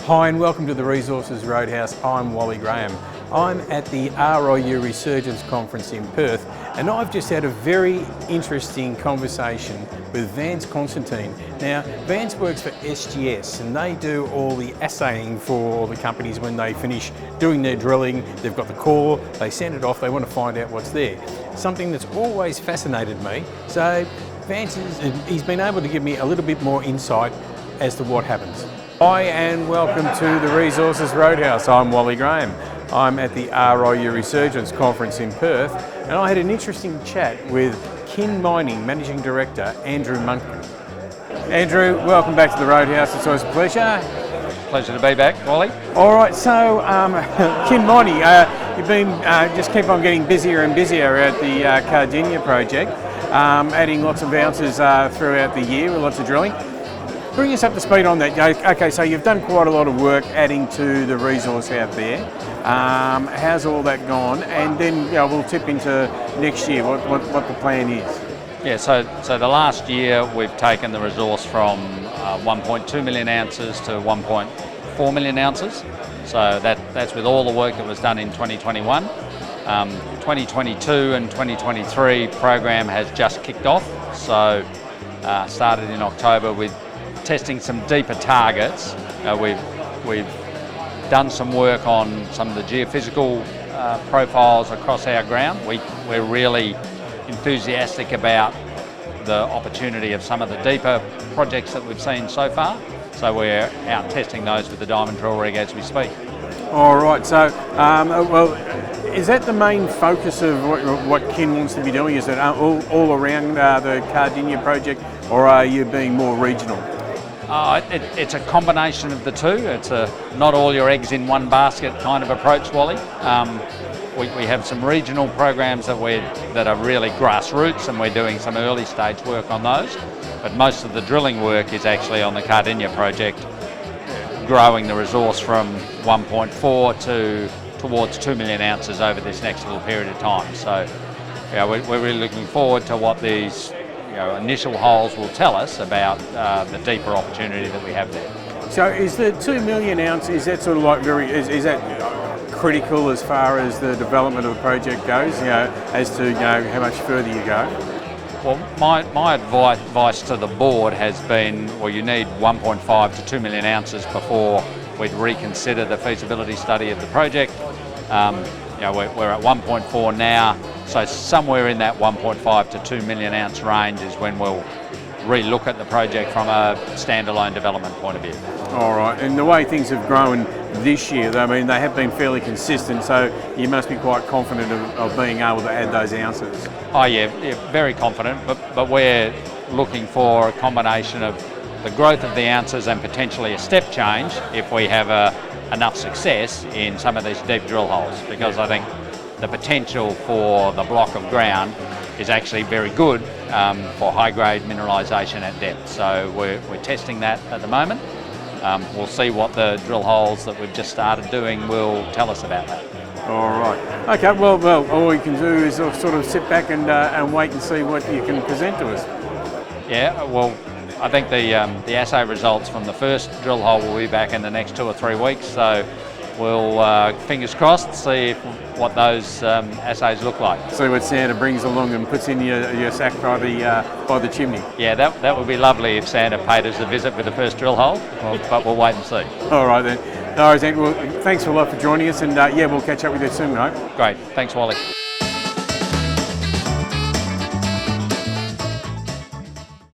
Hi and welcome to the Resources Roadhouse. I'm Wally Graham. I'm at the RIU Resurgence Conference in Perth, and I've just had a very interesting conversation with Vance Constantine. Now, Vance works for SGS and they do all the assaying for all the companies when they finish doing their drilling. They've got the core, they send it off, they want to find out what's there. Something that's always fascinated me. So Vance, he's been able to give me a little bit more insight as to what happens. Hi and welcome to the Resources Roadhouse. I'm Wally Graham. I'm at the RIU Resurgence Conference in Perth, and I had an interesting chat with Kin Mining Managing Director Andrew Munckton. Andrew, welcome back to the Roadhouse. It's always a pleasure. Pleasure to be back, Wally. All right, so Kin Mining, you've been just keep on getting busier and busier at the Cardinia project, adding lots of ounces throughout the year with lots of drilling. Bring us up to speed on that. Okay, so you've done quite a lot of work adding to the resource out there. How's all that gone? And then we'll tip into next year, what the plan is. Yeah, so the last year we've taken the resource from 1.2 million ounces to 1.4 million ounces. So that's with all the work that was done in 2021. 2022 and 2023 program has just kicked off. So started in October with testing some deeper targets. We've done some work on some of the geophysical profiles across our ground. We're really enthusiastic about the opportunity of some of the deeper projects that we've seen so far. So we're out testing those with the diamond drill rig as we speak. All right, so well, is that the main focus of what Kin wants to be doing? Is it all around the Cardinia project, or are you being more regional? It's a combination of the two. It's a not all your eggs in one basket kind of approach, Wally. We have some regional programs that are really grassroots, and we're doing some early stage work on those. But most of the drilling work is actually on the Cardinia project, growing the resource from 1.4 to towards 2 million ounces over this next little period of time. So we're really looking forward to what these initial holes will tell us about the deeper opportunity that we have there. So is the 2 million ounce, is that sort of like is that critical as far as the development of the project goes, as to how much further you go? Well, my advice to the board has been, well, you need 1.5 to 2 million ounces before we'd reconsider the feasibility study of the project. We're at 1.4 now, so somewhere in that 1.5 to 2 million ounce range is when we'll re-look at the project from a standalone development point of view. All right, and the way things have grown this year, I mean, they have been fairly consistent, so you must be quite confident of being able to add those ounces. Oh yeah, very confident, but we're looking for a combination of the growth of the ounces and potentially a step change if we have enough success in some of these deep drill holes, because I think the potential for the block of ground is actually very good for high-grade mineralisation at depth. So we're testing that at the moment. We'll see what the drill holes that we've just started doing will tell us about that. All right. Okay. Well, all we can do is sort of sit back and wait and see what you can present to us. Yeah. Well, I think the assay results from the first drill hole will be back in the next 2 or 3 weeks. So we'll fingers crossed see what those assays look like. See what Santa brings along and puts in your sack by the chimney. Yeah, that would be lovely if Santa paid us a visit with the first drill hole, but we'll wait and see. All right then. No worries, Andrew. Well, thanks a lot for joining us, and we'll catch up with you soon, mate. Great. Thanks, Wally.